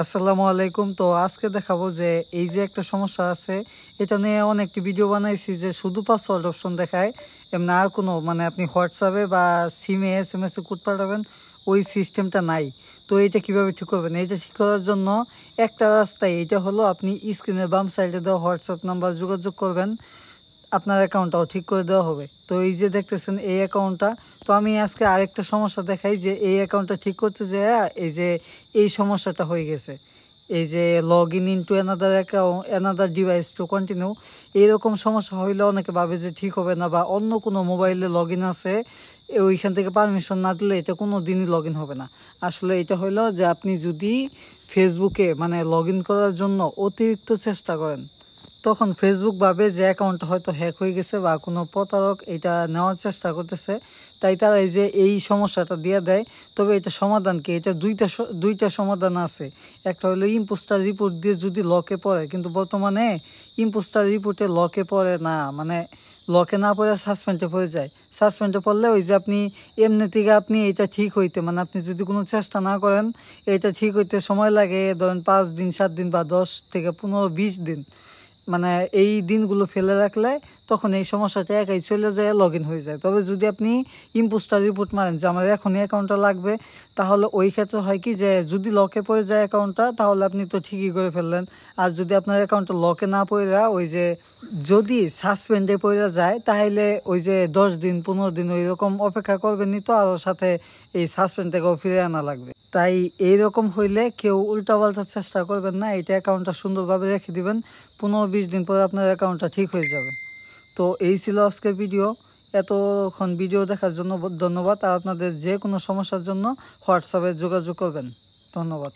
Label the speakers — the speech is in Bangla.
Speaker 1: আসসালামু আলাইকুম। তো আজকে দেখাবো যে এই যে একটা সমস্যা আছে, এটা নিয়ে অনেকটি ভিডিও বানাইছি যে শুধু পাসওয়ার্ড অপশন দেখায়, এমনি আর কোনো মানে আপনি হোয়াটসঅ্যাপে বা সিমে SMS কোড পাঠাবেন ওই সিস্টেমটা নাই। তো এটা কিভাবে ঠিক করবেন? এটা ঠিক করার জন্য একটা রাস্তায়, এটা হলো আপনি স্ক্রিনের বাম সাইডে দেওয়া হোয়াটসঅ্যাপ নাম্বার যোগাযোগ করবেন, আপনার অ্যাকাউন্টটাও ঠিক করে দেওয়া হবে। তো এই যে দেখতেছেন এই অ্যাকাউন্টটা, তো আমি আজকে আরেকটা সমস্যা দেখাই যে এই অ্যাকাউন্টটা ঠিক করতে যেয়ে এই যে এই সমস্যাটা হয়ে গেছে। এই যে log in into another account another device to continue, এইরকম সমস্যা হইলে অনেকে ভাবে যে ঠিক হবে না, বা অন্য কোনো মোবাইলে লগ ইন আছে ওইখান থেকে পারমিশন না দিলে এটা কোনো দিনই লগ ইন হবে না। আসলে এটা হইলো যে আপনি যদি ফেসবুকে মানে লগ ইন করার জন্য অতিরিক্ত চেষ্টা করেন, তখন ফেসবুক ভাবে যে অ্যাকাউন্টটা হয়তো হ্যাক হয়ে গেছে বা কোনো প্রতারক এটা নেওয়ার চেষ্টা করতেছে, তাই তারা এই যে এই সমস্যাটা দিয়ে দেয়। তবে এটা সমাধান কি? এটা দুইটা সমাধান আছে। একটা হলো ইম্পোস্টার রিপোর্ট দিয়ে যদি লকে পড়ে, কিন্তু বর্তমানে ইম্পোস্টার রিপোর্টে লকে পড়ে না, মানে লকে না পড়ে সাসপেন্ডে পড়ে যায়। সাসপেন্ডে পড়লে ওই যে আপনি এমনি থেকে আপনি এটা ঠিক হইতে, মানে আপনি যদি কোনো চেষ্টা না করেন এটা ঠিক হইতে সময় লাগে, ধরেন 5 দিন 7 দিন বা 10 থেকে 15 20 দিন। মানে এই দিনগুলো ফেলে রাখলে তখন এই সমস্যাটা একাই চলে যায়, লগ ইন হয়ে যায়। তবে যদি আপনি ইম্পোস্টার রিপোর্ট মারেন যে আমার এখনই অ্যাকাউন্টটা লাগবে, তাহলে ওই ক্ষেত্রে হয় কি যে যদি লকে পড়ে যায় অ্যাকাউন্টটা, তাহলে আপনি তো ঠিকই করে ফেললেন। আর যদি আপনার অ্যাকাউন্টটা লকে না পড়ে যায়, ওই যে যদি সাসপেন্ডে পড়ে যায়, তাহলে ওই যে 10 দিন 15 দিন ওই রকম অপেক্ষা করবেনই, তো আরও সাথে এই সাসপেন্ড থেকেও ফিরে আনা লাগবে। তাই এইরকম হইলে কেউ উল্টাপাল্টা চেষ্টা করবেন না, এটা অ্যাকাউন্টটা সুন্দরভাবে রেখে দিবেন। 15-20 দিন পরে আপনার অ্যাকাউন্টটা ঠিক হয়ে যাবে। তো এই ছিল আজকের ভিডিও। এতক্ষণ ভিডিও দেখার জন্য ধন্যবাদ। আর আপনাদের যে কোনো সমস্যার জন্য হোয়াটসঅ্যাপে যোগাযোগ করবেন। ধন্যবাদ।